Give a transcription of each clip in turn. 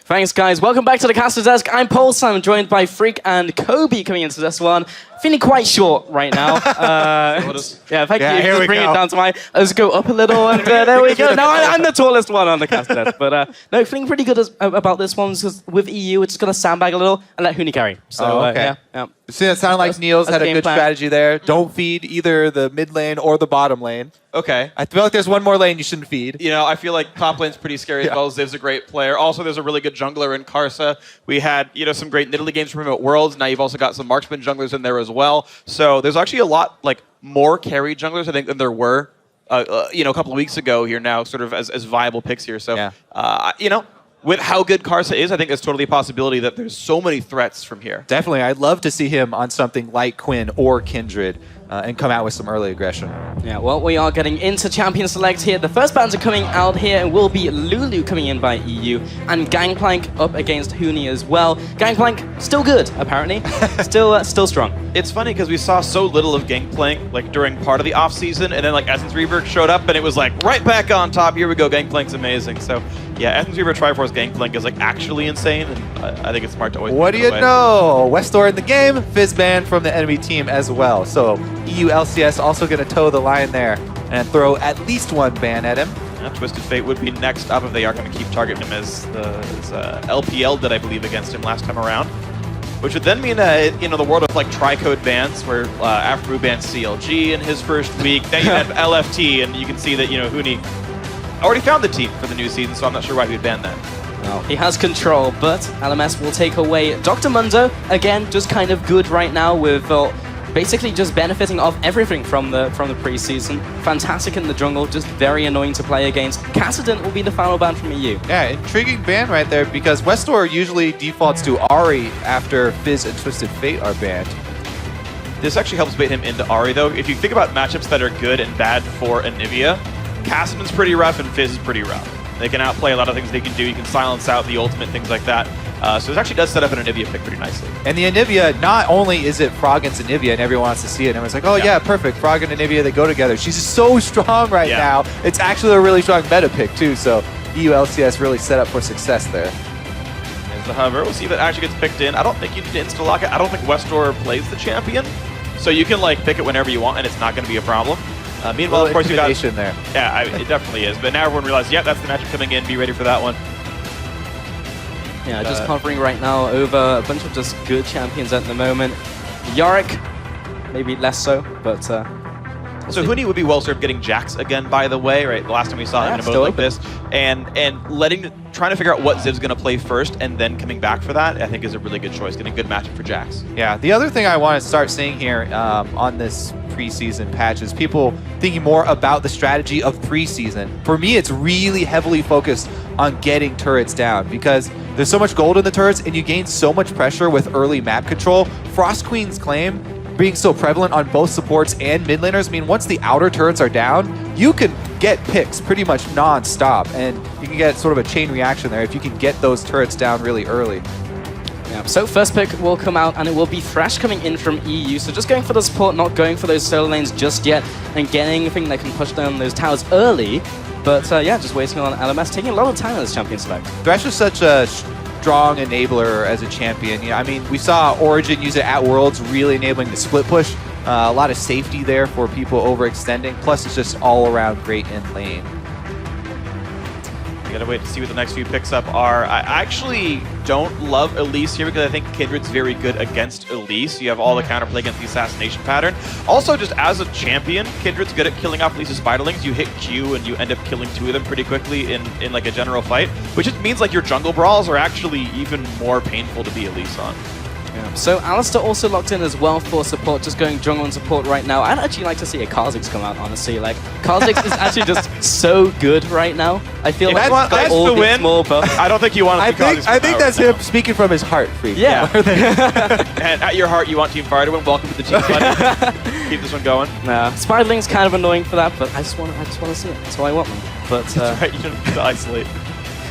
Thanks, guys. Welcome back to the Caster Desk. I'm Paul Simon, joined by Freak and Kobe coming into this one. Feeling quite short right now. Yeah, thank you. Here Just we bring go. it down to my... Let's go up a little, and there we go. Now I'm the tallest one on the Caster Desk. But no, feeling pretty good about this one. Because with EU, we're just going to sandbag a little and let Huni carry. So, okay. yeah. See, it sounded like Niels had a game good plan. strategy there. Don't feed either the mid lane or the bottom lane. Okay. I feel like there's one more lane you shouldn't feed. You know, I feel like top lane's pretty scary as well. Ziv's a great player. Also, there's a really good jungler in Karsa. We had, some great Nidalee games from him at Worlds. Now you've also got some marksman junglers in there as well. So there's actually a lot, more carry junglers, I think, than there were, a couple of weeks ago here now, sort of as viable picks here. So, with how good Karsa is, I think there's totally a possibility that there's so many threats from here. Definitely. I'd love to see him on something like Quinn or Kindred and come out with some early aggression. Yeah, well, we are getting into Champion Select here. The first bands are coming out here, and will be Lulu coming in by EU, and Gangplank up against Huni as well. Gangplank, still good, apparently. still strong. It's funny because we saw so little of Gangplank during part of the off-season, and then Essence Reaver showed up, and it was right back on top. Here we go, Gangplank's amazing. So yeah, Essence Reaver Triforce Gangplank is actually insane, and I think it's smart to always. What do you know? Westdoor in the game, Fizz banned from the enemy team as well. So EU LCS also going to toe the line there and throw at least one ban at him. Twisted Fate would be next up if they are going to keep targeting him as LPL did, I believe, against him last time around. Which would then mean, the world of tri-code bans, where aphromoo banned CLG in his first week. Then you have LFT, and you can see that, Huni already found the team for the new season, so I'm not sure why he would ban that. Well, he has control, but LMS will take away Dr. Mundo. Again, just kind of good right now with basically just benefiting off everything from the preseason. Fantastic in the jungle, just very annoying to play against. Kassadin will be the final ban from EU. Yeah, intriguing ban right there because Westdoor usually defaults to Ahri after Fizz and Twisted Fate are banned. This actually helps bait him into Ahri, though. If you think about matchups that are good and bad for Anivia, Kassadin's pretty rough and Fizz is pretty rough. They can outplay a lot of things they can do. You can silence out the ultimate, things like that. So this actually does set up an Anivia pick pretty nicely. And the Anivia, not only is it Froggen's Anivia and everyone wants to see it, and everyone's like, oh yeah, perfect, Froggen and Anivia, they go together. She's just so strong right now. It's actually a really strong meta pick too, so EU LCS really set up for success there. So, however, we'll see if it actually gets picked in. I don't think you need to insta-lock it. I don't think Westdoor plays the champion, so you can pick it whenever you want and it's not going to be a problem. Meanwhile, of course, you got there. Yeah, it definitely is. But now everyone realizes, yeah, that's the matchup coming in. Be ready for that one. Yeah, just covering right now over a bunch of just good champions at the moment. Yorick, maybe less so, but... So Huni would be well served getting Jax again, by the way, right? The last time we saw him in a mode like this, and trying to figure out what Ziv's going to play first, and then coming back for that, I think is a really good choice. Getting a good matchup for Jax. Yeah, the other thing I want to start seeing here on this preseason patch is people thinking more about the strategy of preseason. For me, it's really heavily focused on getting turrets down because there's so much gold in the turrets, and you gain so much pressure with early map control. Frost Queen's claim being so prevalent on both supports and mid laners, I mean, once the outer turrets are down, you can get picks pretty much non-stop, and you can get sort of a chain reaction there if you can get those turrets down really early. Yeah, so first pick will come out, and it will be Thresh coming in from EU, so just going for the support, not going for those solo lanes just yet, and getting anything that can push down those towers early, but yeah, just waiting on LMS, taking a lot of time in this Champion Select. Thresh is such a strong enabler as a champion. I mean, we saw Origin use it at Worlds, really enabling the split push. A lot of safety there for people overextending. Plus, it's just all around great in lane. We gotta wait to see what the next few picks up are. I actually don't love Elise here because I think Kindred's very good against Elise. You have all the counterplay against the assassination pattern. Also, just as a champion, Kindred's good at killing off Elise's spiderlings. You hit Q and you end up killing two of them pretty quickly in a general fight, which just means your jungle brawls are actually even more painful to be Elise on. Yeah. So Alistair also locked in as well for support, just going jungle and support right now. I'd actually like to see a kaSing come out, honestly. kaSing is actually just so good right now. I feel like that's got all the these win. small buffs. I don't think you want to see kaSing. I think that's him speaking from his heart, Freak. Yeah. And at your heart, you want Team Fire to win. Welcome to the team fight. Keep this one going. Nah, Spiderling's kind of annoying for that, but I just want to see it. That's why I want them. But that's right. You don't have to isolate.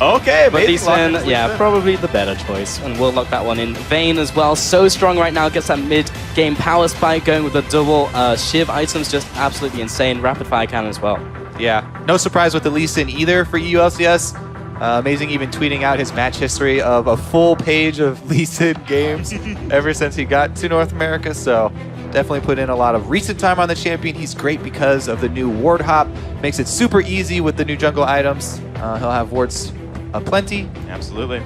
Okay, but Leeson, yeah, probably the better choice, and we'll lock that one in. Vayne as well, so strong right now, gets that mid-game power spike going with the double Shiv items, just absolutely insane. Rapid fire cannon as well. Yeah, no surprise with the Leeson either for EU LCS. Amazing even tweeting out his match history of a full page of Lee Sin games ever since he got to North America. So definitely put in a lot of recent time on the champion. He's great because of the new ward hop. Makes it super easy with the new jungle items. He'll have wards aplenty. Absolutely.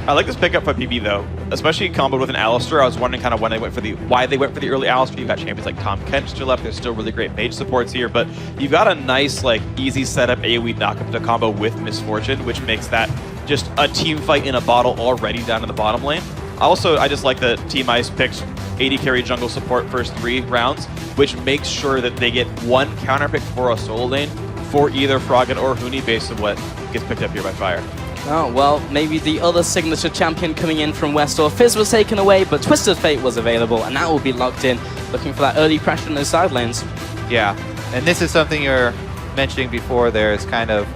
I like this pickup by BeBe though, especially comboed with an Alistar. I was wondering kind of when they went for why they went for the early Alistar. You've got champions like Tom Kent to your left. There's still really great mage supports here, but you've got a nice like easy setup AoE knockup to combo with Misfortune, which makes that just a team fight in a bottle already down in the bottom lane. Also, I just like that Team Ice picked 80 carry jungle support first 3 rounds, which makes sure that they get 1 counter pick for a solo lane for either Froggen or Huni based on what gets picked up here by Fire. Oh, well, maybe the other signature champion coming in from Westdoor. Fizz was taken away, but Twisted Fate was available, and that will be locked in, looking for that early pressure in those side lanes. Yeah, and this is something you're mentioning before there is kind of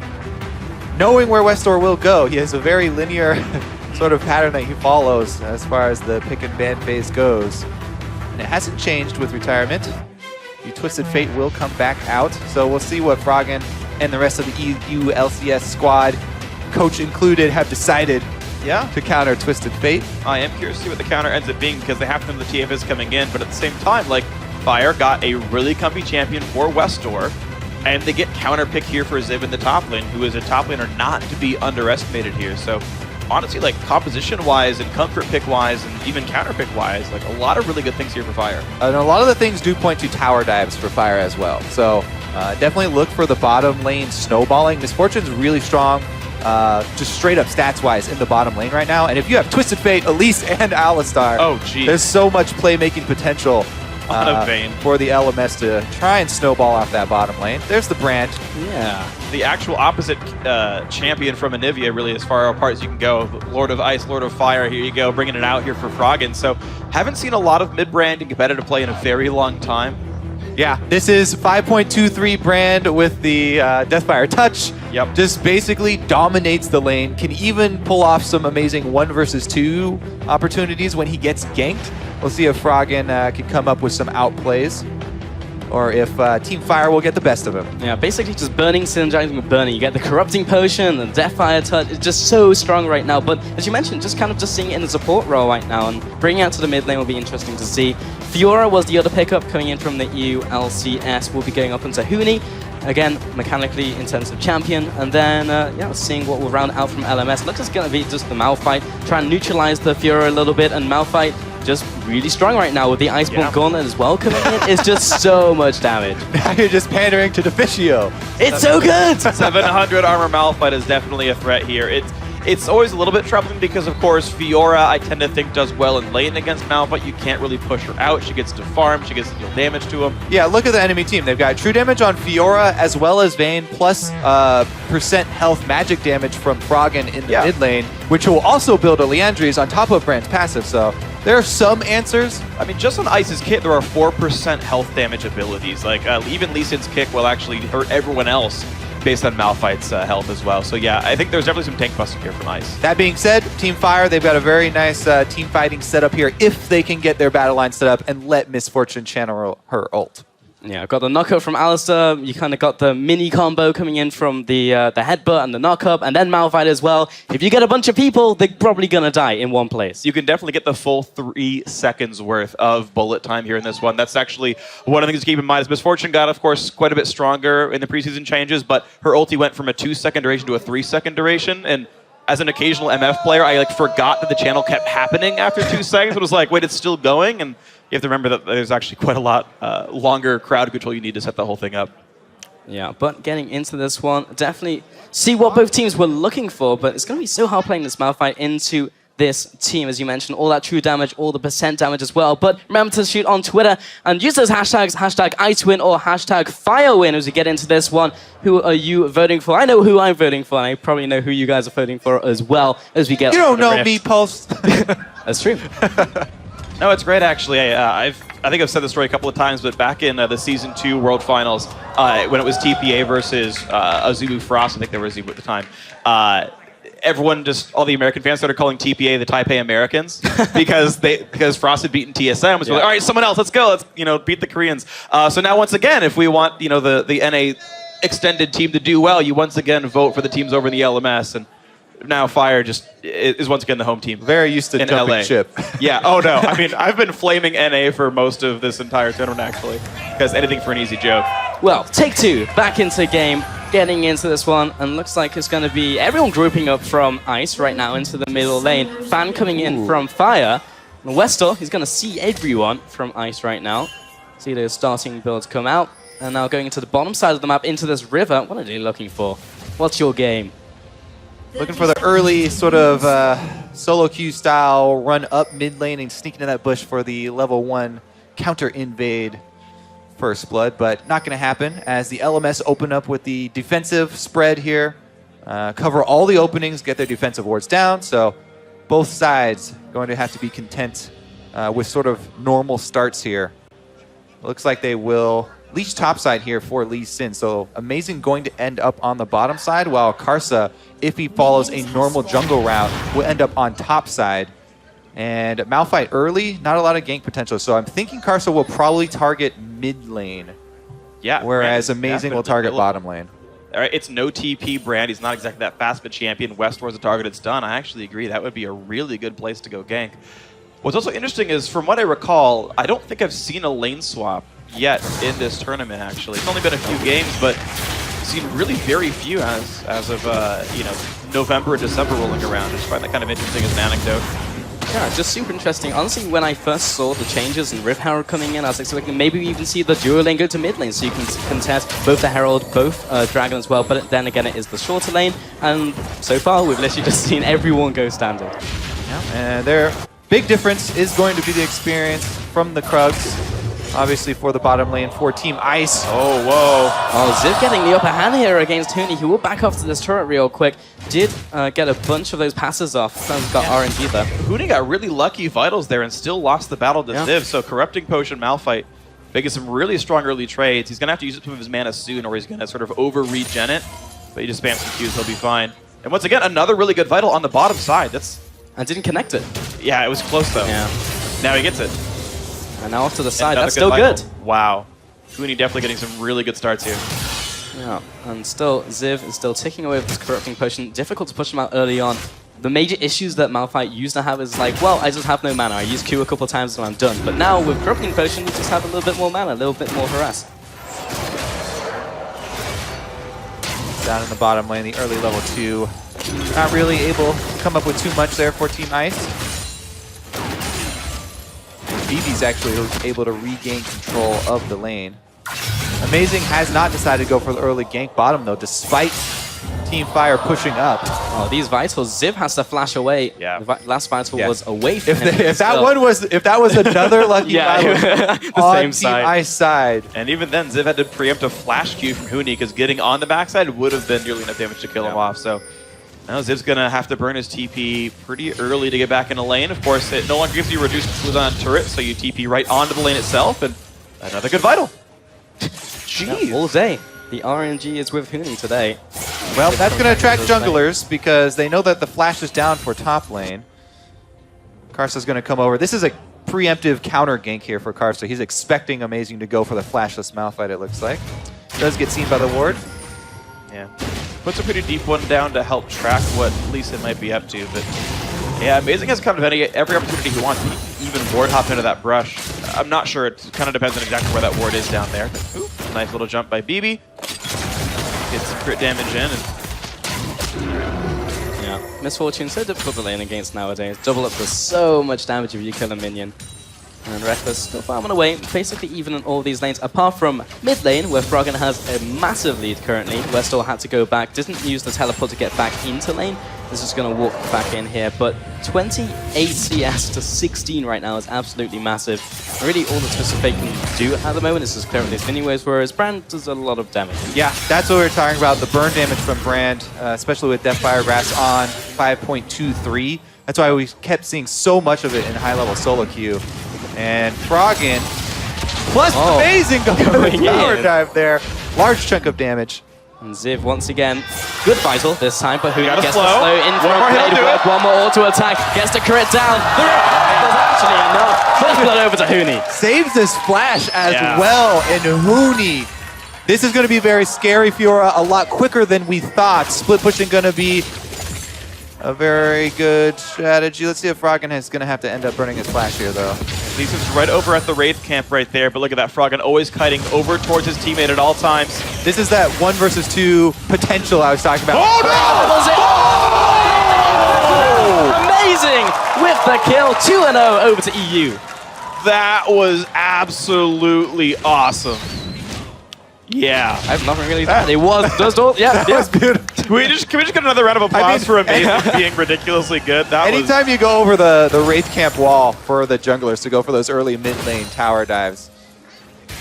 knowing where Westdoor will go. He has a very linear sort of pattern that he follows as far as the pick and ban phase goes. And it hasn't changed with retirement. The Twisted Fate will come back out, so we'll see what Froggen and the rest of the EU LCS squad, coach included, have decided to counter Twisted Fate. I am curious to see what the counter ends up being because they have to know the TF is coming in, but at the same time, like, Fire got a really comfy champion for Westdoor, and they get counter pick here for Ziv in the top lane, who is a top laner not to be underestimated here. So honestly, like composition-wise and comfort pick-wise and even counter pick-wise, like a lot of really good things here for Fire. And a lot of the things do point to tower dives for Fire as well. So definitely look for the bottom lane snowballing. Misfortune's really strong. Just straight up stats-wise in the bottom lane right now. And if you have Twisted Fate, Elise, and Alistar, there's so much playmaking potential for the LMS to try and snowball off that bottom lane. There's the brand. Yeah. The actual opposite champion from Anivia, really as far apart as you can go. Lord of Ice, Lord of Fire, here you go, bringing it out here for Froggen. So haven't seen a lot of mid-brand and competitive play in a very long time. Yeah, this is 5.23 brand with the Deathfire Touch. Yep. Just basically dominates the lane. Can even pull off some amazing 1 versus 2 opportunities when he gets ganked. We'll see if Froggen can come up with some outplays, or if Team Fire will get the best of him. Yeah, basically just burning, synergizing with burning. You get the Corrupting Potion, the Deathfire Touch. It's just so strong right now. But as you mentioned, just kind of just seeing it in the support role right now, and bringing it out to the mid lane will be interesting to see. Fiora was the other pickup coming in from the EU LCS. Will be going up into Huni. Again, mechanically intensive champion. And then, yeah, seeing what will round out from LMS. Looks like it's going to be just the Malphite. Try and neutralize the Fiora a little bit, and Malphite just really strong right now with the Iceborne Gauntlet as well coming in. It's just so much damage. Now you're just pandering to Deficio. It's so good! 700 armor Malphite is definitely a threat here. It's always a little bit troubling because, of course, Fiora, I tend to think, does well in lane against Malphite. You can't really push her out. She gets to farm. She gets to deal damage to him. Yeah, look at the enemy team. They've got true damage on Fiora as well as Vayne, plus percent health magic damage from Froggen in the mid lane, which will also build a Liandry's on top of Brand's passive. So there are some answers. I mean, just on Ice's kit, there are 4% health damage abilities. Like, even Lee Sin's kick will actually hurt everyone else based on Malphite's health as well. So yeah, I think there's definitely some tank busting here from Ice. That being said, Team Fire, they've got a very nice team fighting setup here if they can get their battle line set up and let Misfortune channel her ult. Yeah, I've got the knockup from Alistar. You kind of got the mini combo coming in from the headbutt and the knockup, and then Malphite as well. If you get a bunch of people, they're probably going to die in one place. You can definitely get the full 3 seconds worth of bullet time here in this one. That's actually one of the things to keep in mind. Is Misfortune got, of course, quite a bit stronger in the preseason changes, but her ulti went from a 2-second duration to a 3-second duration, and as an occasional MF player, I forgot that the channel kept happening after 2 seconds. It was like, wait, it's still going? And you have to remember that there's actually quite a lot longer crowd control you need to set the whole thing up. Yeah, but getting into this one, definitely see what both teams were looking for, but it's going to be so hard playing this Malphite into this team, as you mentioned, all that true damage, all the percent damage as well. But remember to shoot on Twitter and use those hashtags, hashtag IceWin or hashtag FireWin as we get into this one. Who are you voting for? I know who I'm voting for, and I probably know who you guys are voting for as well as we get. You don't know me, Pulse. That's true. No, it's great, actually. I think I've said this story a couple of times, but back in the Season 2 World Finals, when it was TPA versus Azubu Frost, I think they were Azubu at the time, everyone all the American fans started calling TPA the Taipei Americans because Frost had beaten TSM. Was like, all right, someone else, let's go, let's beat the Koreans. So now once again, if we want the NA extended team to do well, you once again vote for the teams over in the LMS, and now Fire just is once again the home team. Very used to in jumping LA. ship. Yeah. Oh no. I mean, I've been flaming NA for most of this entire tournament actually, because anything for an easy joke. Well, take two, back into the game, getting into this one, and looks like it's going to be everyone grouping up from Ice right now into the middle lane. Fan coming in from Fire. And Westdoor, he's going to see everyone from Ice right now. See those starting builds come out. And now going into the bottom side of the map, into this river. What are they looking for? What's your game? Looking for the early sort of solo queue style run up mid lane and sneak into that bush for the level 1 counter invade first blood, but not going to happen as the LMS open up with the defensive spread here, cover all the openings, get their defensive wards down. So both sides going to have to be content with sort of normal starts here. Looks like they will leech topside here for Lee Sin. So Amazing going to end up on the bottom side, while Karsa, if he follows a normal jungle route, will end up on top side. And Malphite early, not a lot of gank potential. So I'm thinking Karsa will probably target mid lane. Yeah. Whereas Amazing will target bottom lane. All right, it's no TP brand. He's not exactly that fast of a champion. Westdoor's a target. It's done. I actually agree. That would be a really good place to go gank. What's also interesting is, from what I recall, I don't think I've seen a lane swap yet in this tournament, actually. It's only been a few games, but I've seen really very few as of, you know, November and December rolling around. I just find that kind of interesting as an anecdote. Yeah, just super interesting. Honestly, when I first saw the changes and Rift Herald coming in, I was expecting maybe we even see the duo lane go to mid lane, so you can contest both the Herald, both Dragon as well, but then again it is the shorter lane, and so far we've literally just seen everyone go standard. Yeah, and their big difference is going to be the experience from the Krugs. Obviously for the bottom lane for Team Ice. Oh, whoa. Oh, Ziv getting the upper hand here against Huni. He will back off to this turret real quick. Did get a bunch of those passes off. Sounds got RNG there. Huni got really lucky vitals there and still lost the battle to Ziv. So Corrupting Potion, Malphite, making some really strong early trades. He's going to have to use some of his mana soon, or he's going to sort of over-regen it. But he just spams some Qs, he'll be fine. And once again, another really good vital on the bottom side. And didn't connect it. Yeah, it was close though. Yeah. Now he gets it. And now off to the side. Another That's still good. Wow. Huni definitely getting some really good starts here. Yeah, and still Ziv is still ticking away with this Corrupting Potion. Difficult to push him out early on. The major issues that Malphite used to have is like, well, I just have no mana. I use Q a couple times and I'm done. But now with Corrupting Potion, you just have a little bit more mana, a little bit more harass. Down in the bottom lane, the early level 2. Not really able to come up with too much there for Team Ice. BeBe's actually able to regain control of the lane. Amazing has not decided to go for the early gank bottom though, despite Team Fire pushing up. Oh, these vitals, Ziv has to flash away. Yeah. The last vital was away from him. If that was another lucky vital the on same Team side. Ice side. And even then, Ziv had to preempt a flash Q from Huni because getting on the backside would have been nearly enough damage to kill him off. So now Ziv's going to have to burn his TP pretty early to get back in the lane. Of course, it no longer gives you reduced cooldown turret, so you TP right onto the lane itself, and another good vital. Jeez. Yeah, all day. The RNG is with Huni today. Well, that's going to attract junglers because they know that the flash is down for top lane. Karsa's going to come over. This is a preemptive counter gank here for Karsa. He's expecting Amazing to go for the flashless Malphite, it looks like. Does get seen by the ward. Yeah. Puts a pretty deep one down to help track what Lee Sin might be up to, but yeah, Amazing has kind of every opportunity he wants. He can even ward hop into that brush. I'm not sure. It kind of depends on exactly where that ward is down there. Ooh, nice little jump by BeBe. Gets some crit damage in. Yeah, Misfortune, so difficult to lane against nowadays. Double up does so much damage if you kill a minion. And Rekkles still farming away, basically even in all these lanes, apart from mid lane, where Froggen has a massive lead currently. Westdoor had to go back, didn't use the teleport to get back into lane. This is going to walk back in here, but 28 CS to 16 right now is absolutely massive. Really, all that Twisted Fate can do at the moment is just clear these mini waves, whereas Brand does a lot of damage. Yeah, that's what we were talking about, the burn damage from Brand, especially with Deathfire Grasp on 5.23. That's why we kept seeing so much of it in high-level solo queue. And Froggen, plus Amazing going power dive there. Large chunk of damage. And Ziv once again, good vital this time, but Huni gets the slow. slow in for a blade work. One more auto attack, gets the crit down. There's actually enough. First blood over to Huni. Saves this flash as well, and Huni. This is going to be very scary, Fiora, a lot quicker than we thought. Split pushing going to be a very good strategy. Let's see if Froggen is going to have to end up burning his flash here, though. He's right over at the Wraith camp right there, but look at that Froggen always kiting over towards his teammate at all times. This is that 1 versus 2 potential I was talking about. Oh, no! Was it? Amazing! With the kill, 2-0 over to EU. That was absolutely awesome. Yeah. I have nothing really to add. It was just all, yeah. That was beautiful. Can we just get another round of applause for Amazing being ridiculously good? Anytime you go over the Wraith camp wall for the junglers to go for those early mid lane tower dives.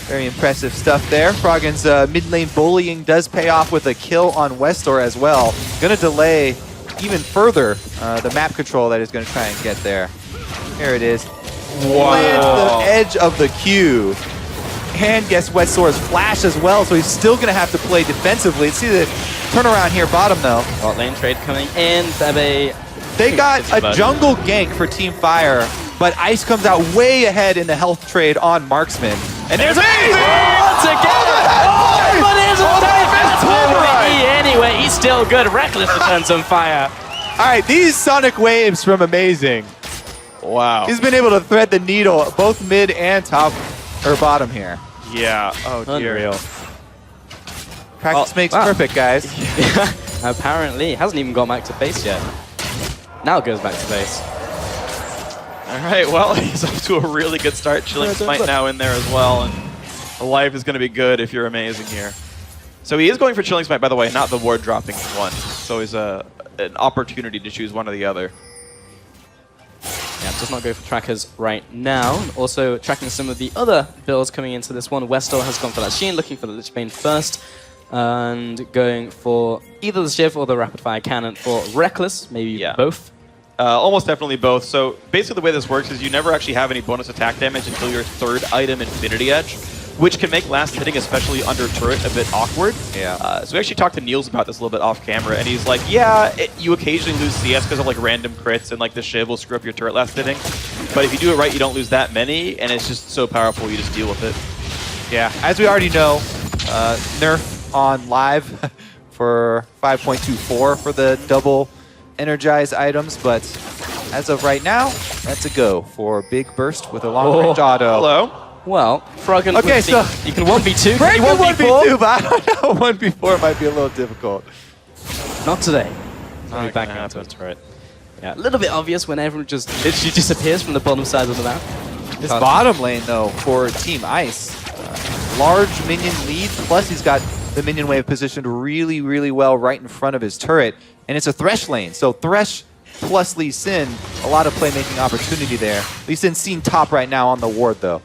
Very impressive stuff there. Froggen's mid lane bullying does pay off with a kill on Westdoor as well. Gonna delay even further the map control that is gonna try and get there. Here it is. Wow. Lands the edge of the queue. And gets Westdoor's flash as well, so he's still going to have to play defensively. See the turnaround here bottom, though. Bot lane trade coming in. BeBe. They got a jungle gank for Team Fire, but Ice comes out way ahead in the health trade on Marksman. And there's Amazing! Once again! But anyway, he's still good. Rekkles returns on fire. All right, these Sonic Waves from Amazing. Wow. He's been able to thread the needle both mid and top or bottom here. Yeah. Oh, dear. Unreal. Practice makes perfect, guys. Apparently. Hasn't even gone back to base yet. Now goes back to base. All right, well, he's off to a really good start. Chilling Smite now in there as well, and the life is going to be good if you're Amazing here. So he is going for Chilling Smite, by the way, not the ward dropping one. So he's an opportunity to choose one or the other. Yeah, does not go for trackers right now. Also tracking some of the other builds coming into this one. Westdoor has gone for that Sheen, looking for the Lich Bane first. And going for either the Shiv or the Rapid Fire Cannon for Rekkles, maybe both. Almost definitely both. So basically the way this works is you never actually have any bonus attack damage until your third item, Infinity Edge, which can make last hitting, especially under turret, a bit awkward. Yeah. So we actually talked to Niels about this a little bit off camera, and he's like, yeah, you occasionally lose CS because of like random crits, and like the Shiv will screw up your turret last hitting. But if you do it right, you don't lose that many, and it's just so powerful, you just deal with it. Yeah, as we already know, nerf on live for 5.24 for the double energized items, but as of right now, that's a go for Big Burst with a long-range auto. Hello. Well, Froggen, okay, so you can 1v2, Break can you 1v2, but I don't know, 1v4 might be a little difficult. Not today. Not back gonna into happen. it, right? Yeah, a little bit obvious when everyone just literally disappears from the bottom side of the map. This bottom lane, though, for Team Ice, large minion lead, plus he's got the minion wave positioned really, really well right in front of his turret, and it's a Thresh lane, so Thresh plus Lee Sin, a lot of playmaking opportunity there. Lee Sin's seen top right now on the ward, though.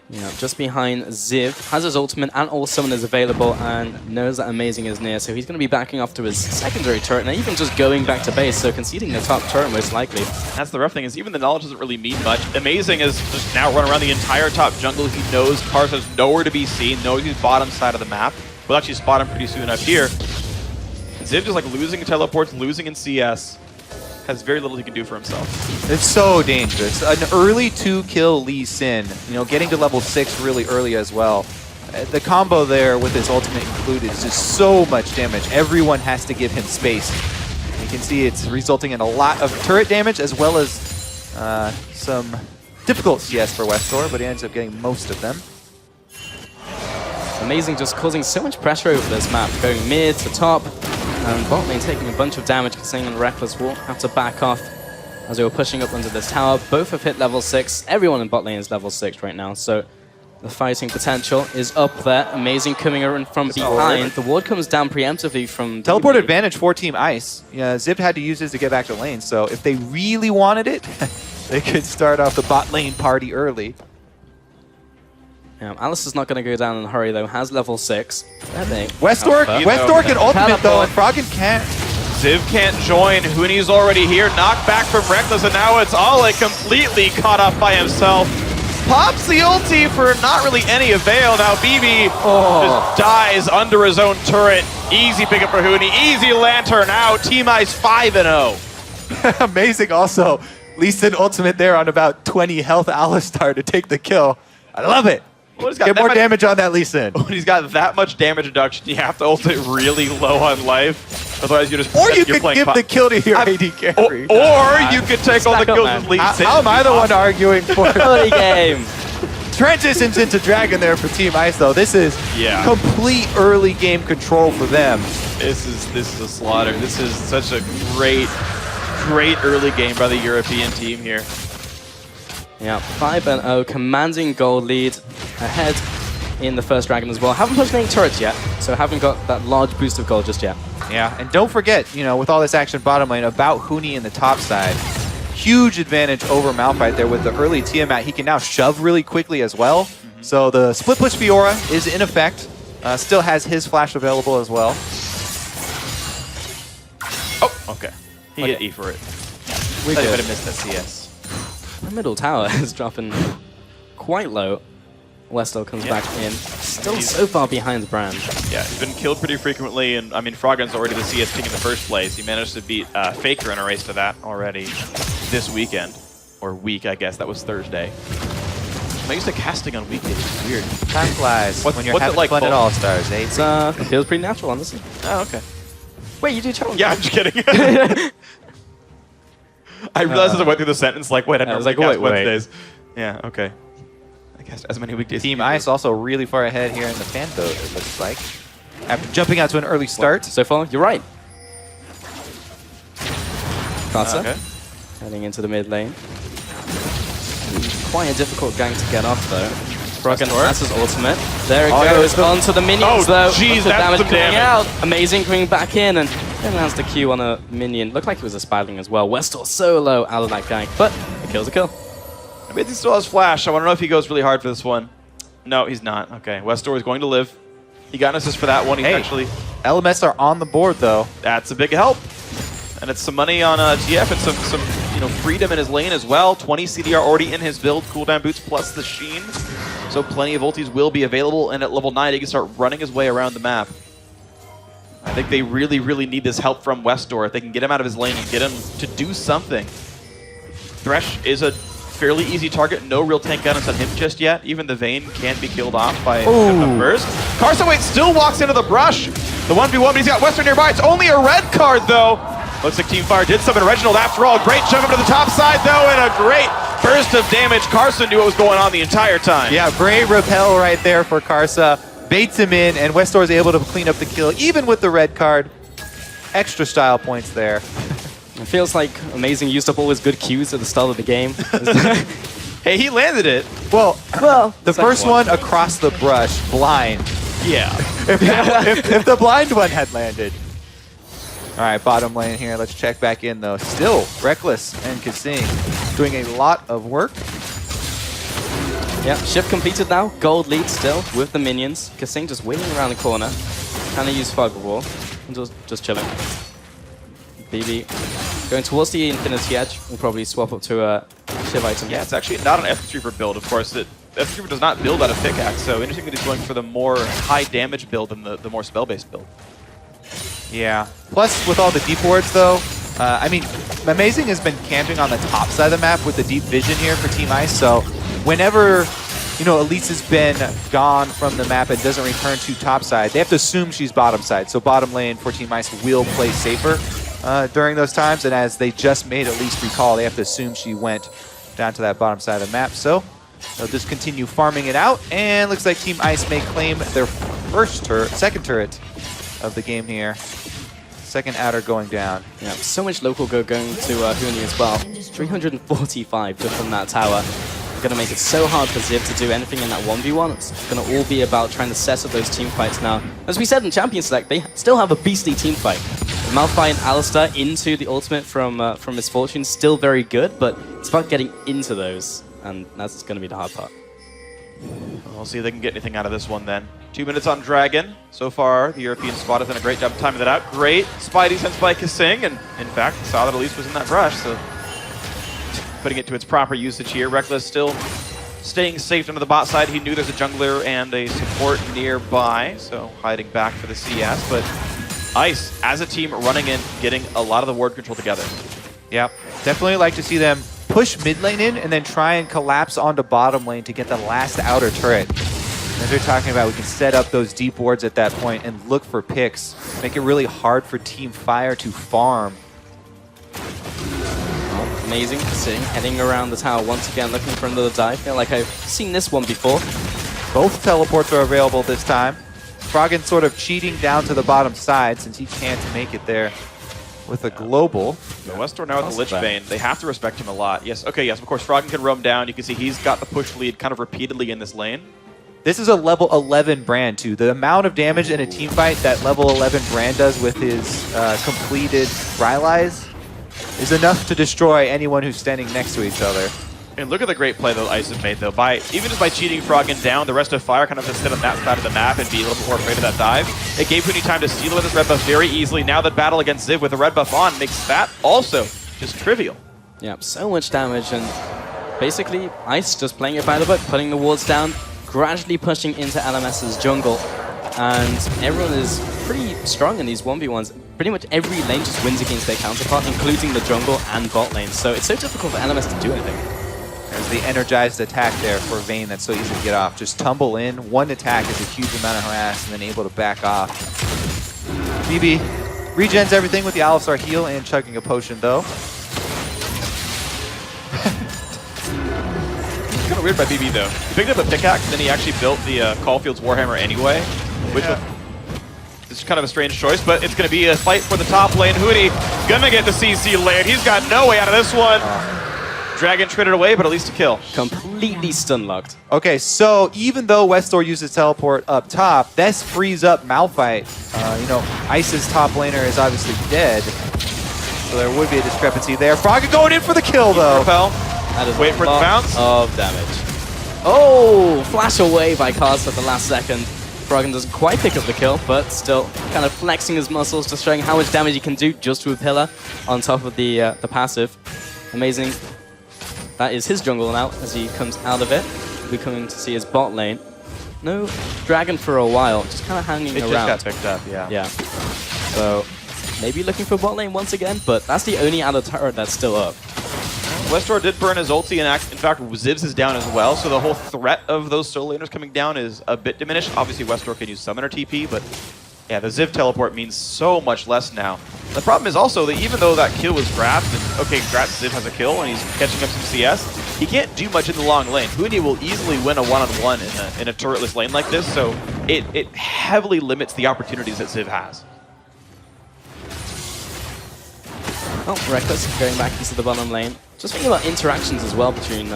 Yeah, just behind Ziv, has his ultimate and all summoners available, and knows that Amazing is near, so he's going to be backing off to his secondary turret, and even just going back to base, so conceding the top turret most likely. That's the rough thing, is even the knowledge doesn't really mean much. Amazing is just now run around the entire top jungle. He knows Karsa's nowhere to be seen, knows he's bottom side of the map. We'll actually spot him pretty soon up here. Ziv just like losing in teleports, losing in CS. Has very little he can do for himself. It's so dangerous. An early 2-kill Lee Sin, you know, getting to level 6 really early as well. The combo there with his ultimate included is just so much damage. Everyone has to give him space. You can see it's resulting in a lot of turret damage as well as some difficult CS for Westdoor, but he ends up getting most of them. Amazing, just causing so much pressure over this map, going mid to top. And bot lane taking a bunch of damage, kaSing and Rekkles will have to back off as they were pushing up under this tower. Both have hit level 6. Everyone in bot lane is level 6 right now, so the fighting potential is up there. Amazing coming in from behind. The ward comes down preemptively from Teleport advantage for Team Ice. Yeah, Zip had to use his to get back to lane, so if they really wanted it, they could start off the bot lane party early. Alice is not going to go down in a hurry, though. Has level 6. Westdoor can ultimate, though, and Froggen can't. Ziv can't join. Huni's already here. Knocked back from Rekkles, and now it's Olleh completely caught up by himself. Pops the ulti for not really any avail. Now BeBe just dies under his own turret. Easy pickup for Huni. Easy lantern out. Team Ice 5-0. Amazing also. Lee Sin ultimate there on about 20 health Alistar to take the kill. I love it. When he's got Get that more much- damage on that Lee Sin. When he's got that much damage reduction, you have to ult it really low on life. Otherwise, you're just Or you you're could playing give pop. the kill to your AD Or carry. you could take all the Stack up, kills man. with Lee Sin. How am I the one arguing for Early game. transitions into Dragon there for Team Ice though? This is Yeah. complete early game control for them. This is a slaughter. This is such a great early game by the European team here. Yeah, 5-0, commanding gold lead, ahead in the first Dragon as well. Haven't pushed any turrets yet, so haven't got that large boost of gold just yet. Yeah, and don't forget, you know, with all this action bottom lane, about Huni in the top side. Huge advantage over Malphite there with the early Tiamat. He can now shove really quickly as well. So the split push Fiora is in effect. Still has his flash available as well. Oh, okay. He hit E for it. We I did. might have missed that CS. The middle tower is dropping quite low. Westdoor comes back in, still so far behind the brand. Yeah, he's been killed pretty frequently, and I mean, Froggen's already the CS king in the first place. He managed to beat Faker in a race to that already this weekend. Or week, I guess. That was Thursday. I'm used to casting on weekdays. It's weird. Time flies What's- when you're what's it having like, fun at Paul? All-Stars, eh? It feels pretty natural, honestly. Oh, okay. Wait, you do challenge? Yeah, I'm just kidding. I realized as I went through the sentence, like, wait, I I was normally like, cast wait, wait. Wednesdays. Yeah, okay. I cast as many weekdays. Team as you Ice also really far ahead here in the fan vote, it looks like. After jumping out to an early start. So far, you're right. Karsa, Okay. heading into the mid lane. Quite a difficult gang to get off, though. Froggen has his ultimate. There it goes, onto the minions, though. Jeez, Lots of that's some coming damage. out. Amazing, coming back in, and then lands the Q on a minion. Looked like he was a spiraling as well. Westdoor so low out of that gang, but a kill's a kill. I mean, he still has flash. I want to know if he goes really hard for this one. No, he's not. Okay, Westdoor is going to live. He got an assist for that one. He's Hey. actually... LMS are on the board though. That's a big help. And it's some money on TF and some freedom in his lane as well. 20 CDR already in his build. Cooldown boots plus the Sheen. So plenty of ultis will be available. And at level 9, he can start running his way around the map. I think they really, really need this help from Westdoor. If they can get him out of his lane and get him to do something. Thresh is a fairly easy target. No real tank guidance on him just yet. Even the Vayne can't be killed off by a burst. Karsa still walks into the brush. The 1v1, but he's got Western nearby. It's only a red card, though. Looks like Team Fire did summon Reginald after all. Great jump up to the top side, though, and a great burst of damage. Karsa knew what was going on the entire time. Yeah, great repel right there for Karsa. Baits him in, and Westdoor is able to clean up the kill, even with the red card. Extra style points there. It feels like Amazing used up all his good cues at the start of the game. Hey, he landed it. Well, the second first one across the brush, blind. Yeah. if the blind one had landed. All right, bottom lane here. Let's check back in, though. Still, Rekkles and kaSing doing a lot of work. Yeah, shift completed now. Gold lead still with the minions. kaSing just waiting around the corner. Trying to use Fog Wall. Just chilling. BeBe going towards the Infinity Edge. We'll probably swap up to a Shiv item. Yeah, it's actually not an F3 build, of course. F3 does not build out of pickaxe, so interesting that he's going for the more high damage build than the more spell-based build. Yeah. Plus, with all the deep wards, though, I mean, Amazing has been camping on the top side of the map with the deep vision here for Team Ice, so whenever, you know, Elise has been gone from the map and doesn't return to top side, they have to assume she's bottom side. So bottom lane for Team Ice will play safer during those times, and as they just made Elise recall, they have to assume she went down to that bottom side of the map. So they'll just continue farming it out, and looks like Team Ice may claim their second turret of the game here. Second outer going down. Yeah, so much local go going to Huni as well. 345 just from that tower. Gonna make it so hard for Ziv to do anything in that 1v1. It's gonna all be about trying to set up those team fights now. As we said in Champion Select, they still have a beastly team fight. Malphite and Alistar into the ultimate from Misfortune, still very good, but it's about getting into those, and that's gonna be the hard part. We'll see if they can get anything out of this one then. 2 minutes on Dragon. So far, the European squad has done a great job timing that out. Great Spidey sense by kaSing, and in fact, saw that Elise was in that brush, so putting it to its proper usage here. Rekkles still staying safe under the bot side. He knew there's a jungler and a support nearby, so hiding back for the CS, but Ice, as a team, running in, getting a lot of the ward control together. Yep. Definitely like to see them push mid lane in and then try and collapse onto bottom lane to get the last outer turret. As they're talking about, we can set up those deep wards at that point and look for picks. Make it really hard for Team Fire to farm. Oh, amazing kaSing heading around the tower once again, looking for another dive. Feel like I've seen this one before. Both teleports are available this time. Froggen sort of cheating down to the bottom side since he can't make it there with a global. The Westdoor now with the Lich Bane. They have to respect him a lot. Yes, okay, yes, of course, Froggen can roam down. You can see he's got the push lead kind of repeatedly in this lane. This is a level 11 Brand, too. The amount of damage in a team fight that level 11 Brand does with his completed Rylai's is enough to destroy anyone who's standing next to each other. And look at the great play that Ice have made, though. Even just by cheating Froggen down, the rest of Fire kind of just sit on that side of the map and be a little bit more afraid of that dive. It gave Huni time to steal with his red buff very easily. Now the battle against Ziv with the red buff on makes that also just trivial. Yeah, so much damage, and basically Ice just playing it by the book, putting the wards down, gradually pushing into LMS's jungle, and everyone is pretty strong in these 1v1s. Pretty much every lane just wins against their counterpart, including the jungle and bot lane, so it's so difficult for LMS to do anything. There's the energized attack there for Vayne that's so easy to get off. Just tumble in, one attack is a huge amount of harass, and then able to back off. BeBe regens everything with the All-Star heal and chugging a potion, though. It's kind of weird by BeBe, though. He picked up a pickaxe, then he actually built the Caulfield's Warhammer anyway, which is kind of a strange choice, but it's going to be a fight for the top lane. Huni gonna get the CC layered. He's got no way out of this one. Dragon traded away, but at least a kill. Completely stun locked. Okay, so even though Westdoor uses teleport up top, this frees up Malphite. You know, Ice's top laner is obviously dead, so there would be a discrepancy there. Froggen going in for the kill, though. Repel. That is Wait for the bounce. Of damage. Oh, flash away by Karsa at the last second. Froggen doesn't quite pick up the kill, but still kind of flexing his muscles, just showing how much damage he can do just with Pillar on top of the passive. Amazing. That is his jungle now as he comes out of it. We're coming to see his bot lane. No dragon for a while, just kind of hanging around. It just got picked up, yeah. Yeah. So maybe looking for bot lane once again, but that's the only other turret that's still up. Westdoor did burn his ulti, and in fact, Zivs is down as well, so the whole threat of those solo laners coming down is a bit diminished. Obviously, Westdoor can use Summoner TP, but yeah, the Ziv teleport means so much less now. The problem is also that even though that kill was grabbed, and okay, congrats, Ziv has a kill, and he's catching up some CS, he can't do much in the long lane. Huni will easily win a one-on-one in a turretless lane like this, so it heavily limits the opportunities that Ziv has. Oh, Rekkles going back into the bottom lane. Just thinking about interactions as well between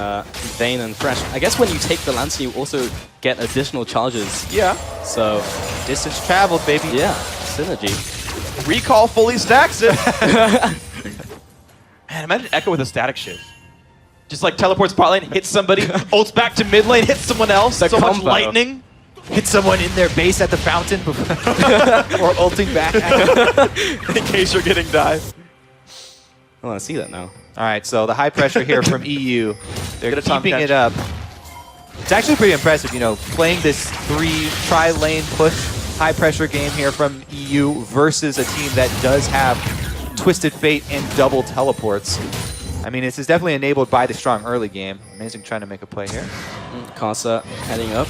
Vayne and Thresh. I guess when you take the Lance, you also get additional charges. Yeah. So, Distance traveled, baby. yeah, synergy. Recall fully stacks it. Man, imagine Echo with a static shift. Just like teleports bot lane, hits somebody, ults back to mid lane, hits someone else. The so much combo. lightning. Hit someone in their base at the fountain or ulting back. In case you're getting dived. I want to see that now. All right, so the high pressure here from EU. They're Get a Tom keeping catch. it up. It's actually pretty impressive, you know, playing this tri-lane push high pressure game here from EU versus a team that does have Twisted Fate and double teleports. I mean, this is definitely enabled by the strong early game. Amazing trying to make a play here. Karsa heading up.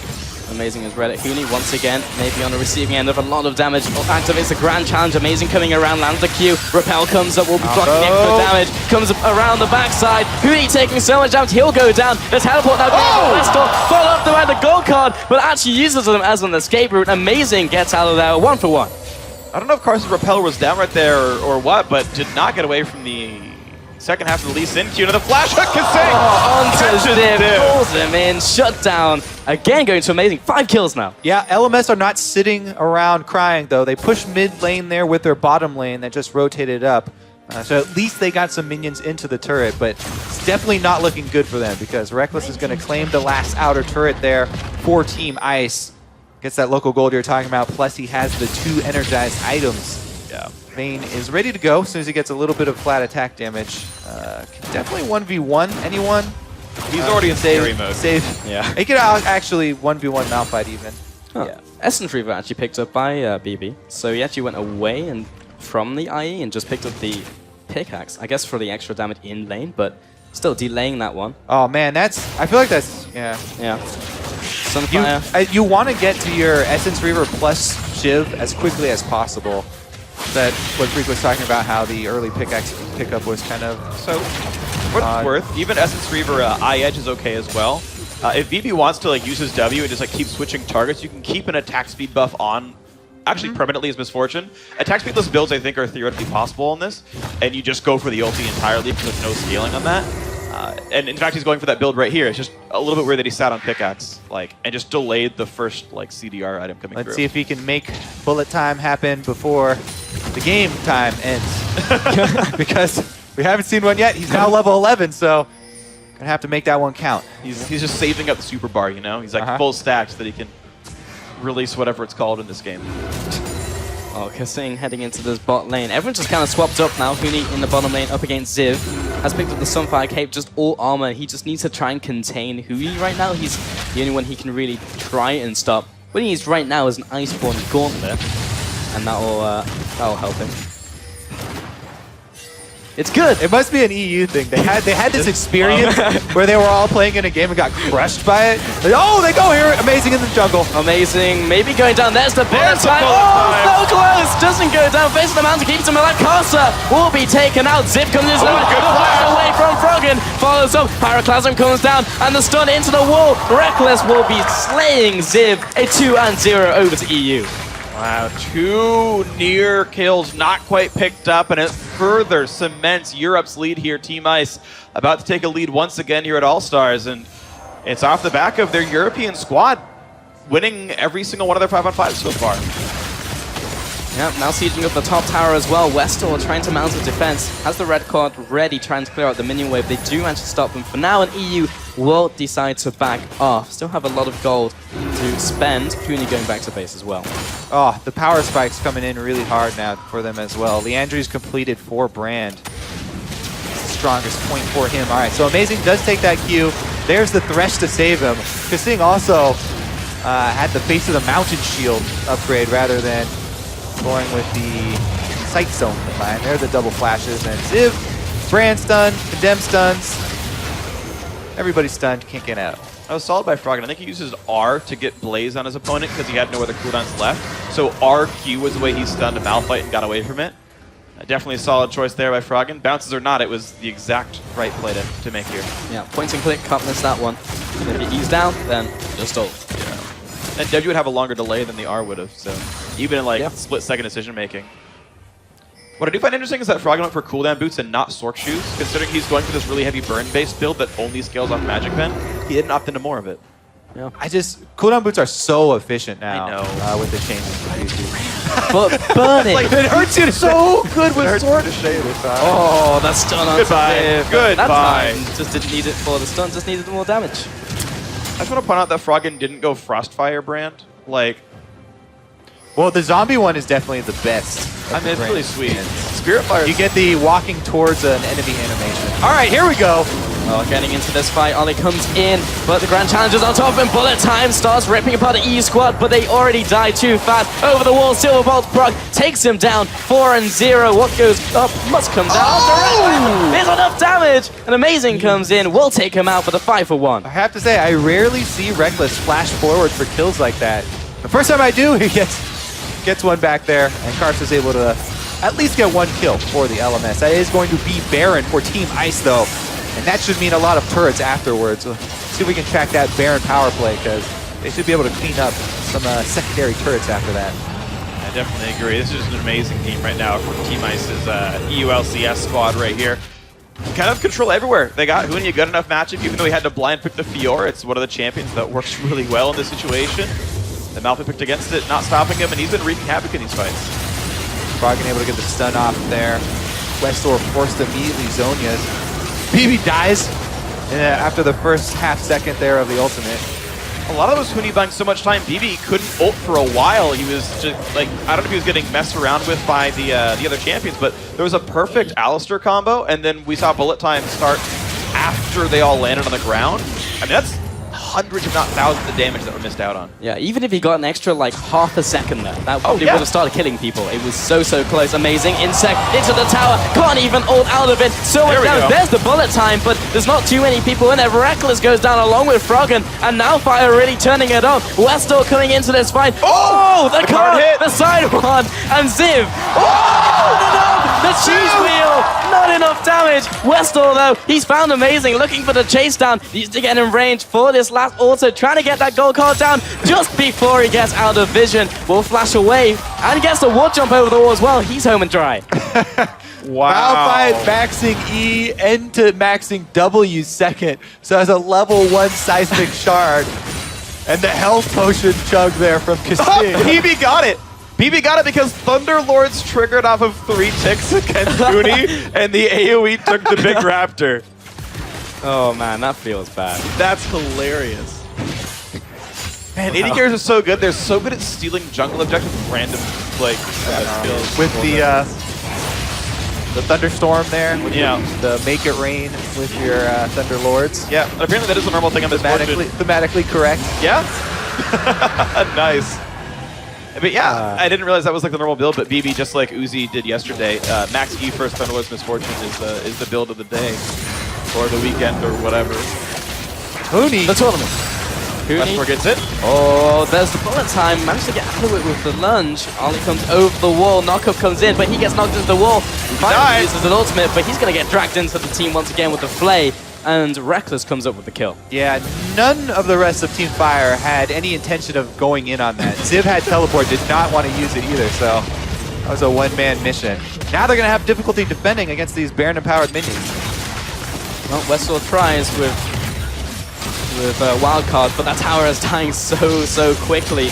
Amazing is Reddit. Huni once again, maybe on the receiving end of a lot of damage. Activates the Grand Challenge. Amazing coming around, lands the Q. Repel comes up, will be blocking extra damage. Comes up around the backside. Huni taking so much damage, he'll go down. The teleport now going to Westdoor. Follow up by the gold card, but actually uses them as an escape route. Amazing gets out of there, 1 for 1. I don't know if Karsa's Repeller was down right there or what, but did not get away from the second half of the Lee Sin Q. Another flash hook, kaSing! Onto Div, pulls him in, shut down. Again going to amazing, 5 kills now. Yeah, LMS are not sitting around crying, though. They push mid lane there with their bottom lane that just rotated up. So at least they got some minions into the turret, but it's definitely not looking good for them because Rekkles is going to claim the last outer turret there for Team Ice. Gets that local gold you're talking about, plus he has the 2 energized items. Yeah. Vayne is ready to go as soon as he gets a little bit of flat attack damage. Can definitely 1v1 anyone. He's already in scary mode. Save. Yeah. He could actually 1v1 Malphite even. Oh. Yeah. Essence Reaver actually picked up by BeBe. So he actually went away and from the IE and just picked up the pickaxe. I guess for the extra damage in lane, but still delaying that one. Oh man, I feel like that's, yeah. Yeah. Sunfire. You want to get to your Essence Reaver plus Shiv as quickly as possible. That what Freak was talking about, how the early pickup was kind of so. For what it's worth, even Essence Reaver Eye Edge is okay as well. If BeBe wants to use his W and just keep switching targets, you can keep an attack speed buff on. Actually, permanently as Misfortune. Attack speedless builds, I think, are theoretically possible in this, and you just go for the ulti entirely because there's no scaling on that. And in fact, he's going for that build right here. It's just a little bit weird that he sat on pickaxe, and just delayed the first CDR item coming through. Let's see if he can make bullet time happen before the game time ends, because we haven't seen one yet. He's now level 11, so gonna have to make that one count. He's just saving up the super bar, you know. He's full stacked so that he can release whatever it's called in this game. Oh, kaSing heading into this bot lane. Everyone's just kind of swapped up now. Huni in the bottom lane up against Ziv. Has picked up the Sunfire Cape, just all armor. He just needs to try and contain Huni right now. He's the only one he can really try and stop. What he needs right now is an Iceborne Gauntlet, and that'll help him. It's good. It must be an EU thing. They had this experience where they were all playing in a game and got crushed by it. Oh, they go here. Amazing in the jungle. Amazing. Maybe going down. There's the bullet time. Oh, so close. Doesn't go down. Faces the mountain. Keeps him alive. Karsa will be taken out. Zip comes in. Away from Froggen. Follows up. Pyroclasm comes down. And the stun into the wall. Rekkles will be slaying Ziv. A 2-0 over to EU. Wow, 2 near kills not quite picked up, and it further cements Europe's lead here. Team Ice about to take a lead once again here at All-Stars, and it's off the back of their European squad winning every single one of their 5-on-5 so far. Yep, now sieging up the top tower as well. Westdoor trying to mount a defense. Has the red card ready, trying to clear out the minion wave. They do manage to stop them for now, and EU will decide to back off. Still have a lot of gold to spend. Huni going back to base as well. Oh, the power spike's coming in really hard now for them as well. Leandri's completed for Brand. Strongest point for him. All right, so Amazing does take that Q. There's the Thresh to save him. kaSing also had the Face of the Mountain shield upgrade rather than going with the Sight Zone combine. There are the double flashes, and Ziv, Brand stun, Condemn stuns. Everybody's stunned, can't get out. That was solid by Froggen. I think he uses R to get Blaze on his opponent because he had no other cooldowns left. So RQ was the way he stunned a Malphite and got away from it. Definitely a solid choice there by Froggen. Bounces or not, it was the exact right play to make here. Yeah, point and click, can't miss that one. And if he's down, then just ult. Yeah. And W would have a longer delay than the R would have, so even in split-second decision making. What I do find interesting is that Froggen went for cooldown boots and not Sork shoes, considering he's going for this really heavy burn-based build that only scales off Magic Pen. He didn't opt into more of it. Yeah. Cooldown boots are so efficient now. I know. With the changes to BeBe. But burn it! It hurts you so good with Sword. Oh, that's stun on Goodbye. Goodbye. That time just didn't need it for the stun, just needed more damage. I just want to point out that Froggen didn't go Frostfire Brand. Well, the zombie one is definitely the best. I mean, it's really sweet. Spirit Fire. You get the walking towards an enemy animation. All right, here we go. Well, getting into this fight, Olleh comes in, but the Grand Challenger's on top, and Bullet Time starts ripping apart the E squad, but they already died too fast. Over the wall, Silverbolt Brock takes him down, 4-0. What goes up must come down. Oh! There's enough damage. And Amazing comes in, will take him out for the 5-for-1. I have to say, I rarely see Rekkles flash forward for kills like that. The first time I do, he gets one back there, and Karsa's able to at least get one kill for the LMS. That is going to be Baron for Team Ice, though. And that should mean a lot of turrets afterwards. Let's see if we can track that Baron power play, because they should be able to clean up some secondary turrets after that. I definitely agree. This is an amazing team right now from Team Ice's EU LCS squad right here. Kind of control everywhere. They got Huni a good enough matchup, even though he had to blind pick the Fiora. It's one of the champions that works really well in this situation. The Malphite picked against it, not stopping him, and he's been wreaking havoc in these fights. Froggen able to get the stun off there. Westdoor forced to immediately Zhonya's. BeBe dies after the first half second there of the ultimate. A lot of those Huni buying so much time, BeBe couldn't ult for a while. He was just I don't know if he was getting messed around with by the other champions, but there was a perfect Alistar combo, and then we saw Bullet Time start after they all landed on the ground. I mean, that's hundreds if not thousands of damage that were missed out on. Yeah, even if he got an extra half a second there, that probably would have started killing people. It was so close. Amazing. Insect into the tower. Can't even ult out of it. So much damage. There's the Bullet Time, but There's not too many people in there. Rekkles goes down along with Froggen, and now Fire really turning it up. Westdoor coming into this fight. Oh, the card hit, the side one, and Ziv. Oh, the cheese wheel, not enough damage. Westdoor though, he's found amazing, looking for the chase down. He's to get in range for this last auto, trying to get that gold card down just before he gets out of vision. Will flash away and gets the wall jump over the wall as well. He's home and dry. Wow. Malphite maxing E into maxing W second. So as a level 1 seismic shard. And the health potion chug there from kaSing. BeBe got it. BeBe got it because Thunderlords triggered off of 3 ticks against Huni, and the AoE took the big raptor. Oh man, that feels bad. That's hilarious. Man, AD carries are so good. They're so good at stealing jungle objectives with random, like, skills. With the thunderstorm there, with the make it rain with your Thunderlords. Yeah, and apparently that is a normal thing on this board. Thematically correct. Yeah. Nice. But yeah, I didn't realize that was like the normal build, but BeBe, just like Uzi did yesterday, max E first Thunderlord's Misfortune is the build of the day. Or the weekend, or whatever. Huni. The tournament. Westdoor gets it. Oh, there's the bullet time. Managed to get out of it with the lunge. Olleh comes over the wall. Knockup comes in, but he gets knocked into the wall. Finally uses an ultimate, but he's going to get dragged into the team once again with the flay. And Rekkles comes up with the kill. Yeah, none of the rest of Team Fire had any intention of going in on that. Ziv had teleport, did not want to use it either, so that was a one-man mission. Now they're going to have difficulty defending against these Baron-empowered minions. Well, Westdoor tries with Wildcard, but that tower is dying so quickly.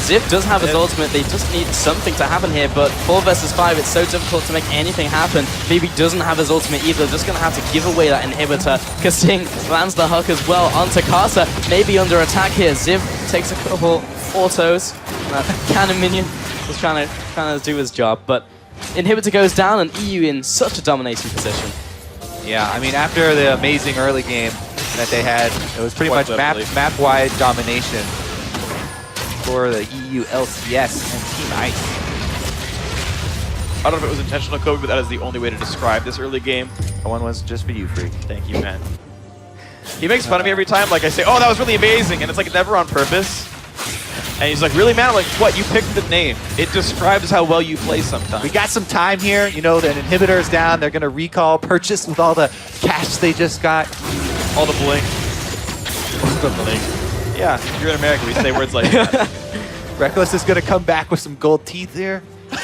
Ziv does have his ultimate, they just need something to happen here, but 4 versus 5, it's so difficult to make anything happen. BeBe doesn't have his ultimate either, just gonna have to give away that inhibitor. kaSing lands the hook as well onto Karsa, maybe under attack here. Ziv takes a couple autos, that cannon minion was trying to do his job, but inhibitor goes down and EU in such a dominating position. Yeah, I mean, after the amazing early game that they had, it was pretty much map-wide domination for the EU LCS and Team Ice. I don't know if it was intentional, Kobe, but that is the only way to describe this early game. That one was just for you, Freak. Thank you, man. He makes fun of me every time. Like, I say, oh, that was really amazing. And it's like never on purpose. And he's like, really, man? I'm like, what? You picked the name. It describes how well you play sometimes. We got some time here. You know, the inhibitor is down. They're going to recall, purchase with all the cash they just got. All the bling. All the bling. Yeah, you're in America. We say words like that. Rekkles is going to come back with some gold teeth here. I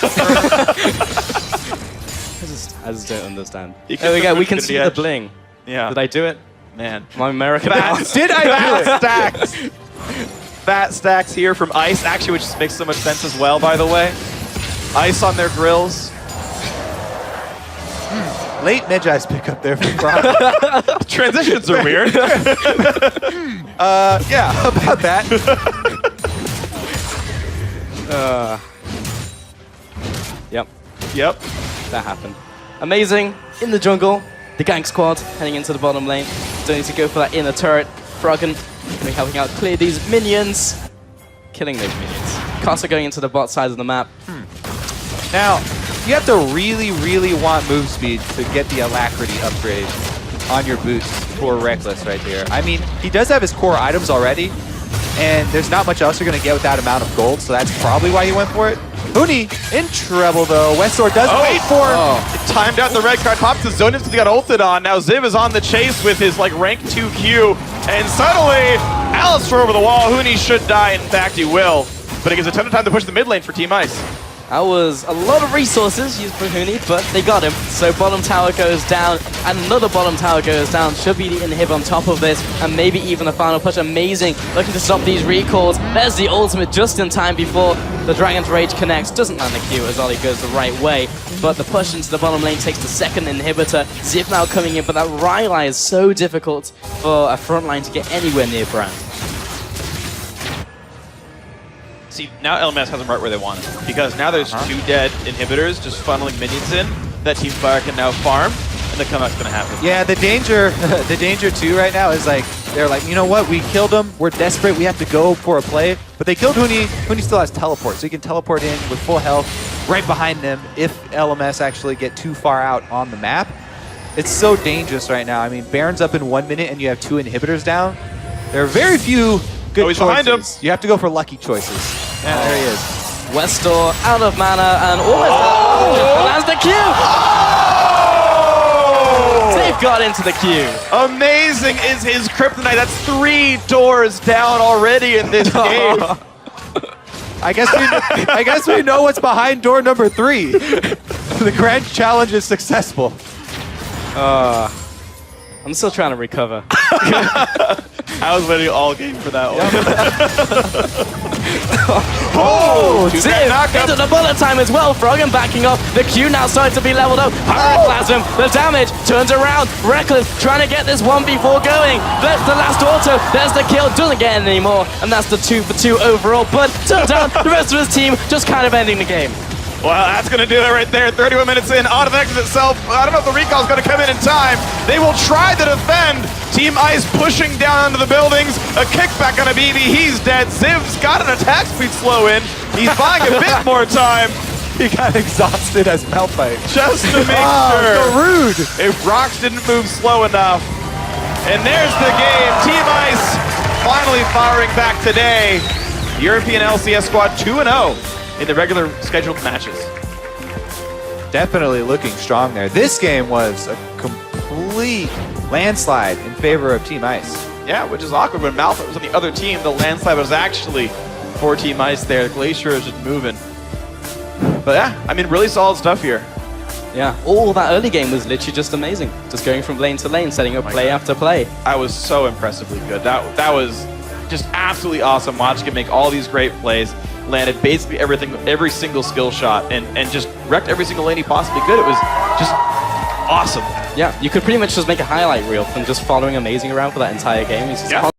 just don't understand. There we go. We can see the bling. Yeah. Did I do it? Man. My American Did I do it? Stacks. Fat stacks here from Ice, actually, which makes so much sense as well, by the way. Ice on their grills. Late MadLife pickup there from Froggen. Transitions are weird. Yeah, how about that? Yep. That happened. Amazing. In the jungle. The gank squad heading into the bottom lane. Don't need to go for that inner turret. Froggen going to be helping out clear these minions. Killing those minions. Karsa going into the bot side of the map. Now, you have to really want move speed to get the alacrity upgrade on your boots for Rekkles right there. I mean, he does have his core items already, and there's not much else you're going to get with that amount of gold, so that's probably why you went for it. Huni in trouble though. Westdoor does wait for him. It timed out the red card, pops the zone because he got ulted on. Now Ziv is on the chase with his like rank 2 Q, and suddenly Alistair over the wall. Huni should die, in fact he will, but it gives a ton of time to push the mid lane for Team Ice. That was a lot of resources used for Huni, but they got him. So bottom tower goes down, and another bottom tower goes down. Should be the inhib on top of this, and maybe even a final push. Amazing, looking to stop these recalls. There's the ultimate just in time before the Dragon's Rage connects. Doesn't land the Q as Olleh goes the right way, but the push into the bottom lane takes the second inhibitor. Ziv now coming in, but that Rylai is so difficult for a front line to get anywhere near Brand. See, now LMS has them right where they want it, because now there's 2 dead inhibitors just funneling minions in that Team Fire can now farm, and the comeback's going to happen. Yeah, the danger too right now is like, they're like, you know what, we killed him, we're desperate, we have to go for a play. But they killed Huni. Huni still has teleport, so he can teleport in with full health right behind them if LMS actually get too far out on the map. It's so dangerous right now. I mean, Baron's up in 1 minute and you have 2 inhibitors down. There are very few good he's choices. behind him. You have to go for lucky choices. Yeah, there he is. Westdoor out of mana and almost lands the Q. They've got into the queue. Amazing is his kryptonite. That's 3 doors down already in this game. I guess we know what's behind door number 3. The grand challenge is successful. I'm still trying to recover. I was waiting all game for that one. Ziv into the bullet time as well. Froggen backing off. The Q now starting to be leveled up. Pyroclasm, the damage turns around. Rekkles trying to get this 1v4 going. That's the last auto. There's the kill. Doesn't get it anymore. And that's the 2 for 2 overall. But turns out the rest of his team just kind of ending the game. Well, that's going to do it right there. 31 minutes in, auto exits itself. I don't know if the recall's going to come in time. They will try to defend. Team Ice pushing down into the buildings. A kickback on a BeBe. He's dead. Ziv's got an attack speed slow in. He's buying a bit more time. He got exhausted as Malphite. Just to make sure. So rude. If Rocks didn't move slow enough. And there's the game. Team Ice finally firing back today. European LCS squad 2-0. In the regular scheduled matches. Definitely looking strong there. This game was a complete landslide in favor of Team Ice. Yeah, which is awkward. When Malphite was on the other team, the landslide was actually for Team Ice there. Glacier is just moving. But yeah, I mean, really solid stuff here. Yeah, all that early game was literally just amazing. Just going from lane to lane, setting up play after play. I was so impressively good. That was just absolutely awesome. MadLife make all these great plays. Landed basically everything, every single skill shot, and just wrecked every single lane he possibly could. It was just awesome. Yeah, you could pretty much just make a highlight reel from just following Amazing around for that entire game. He's just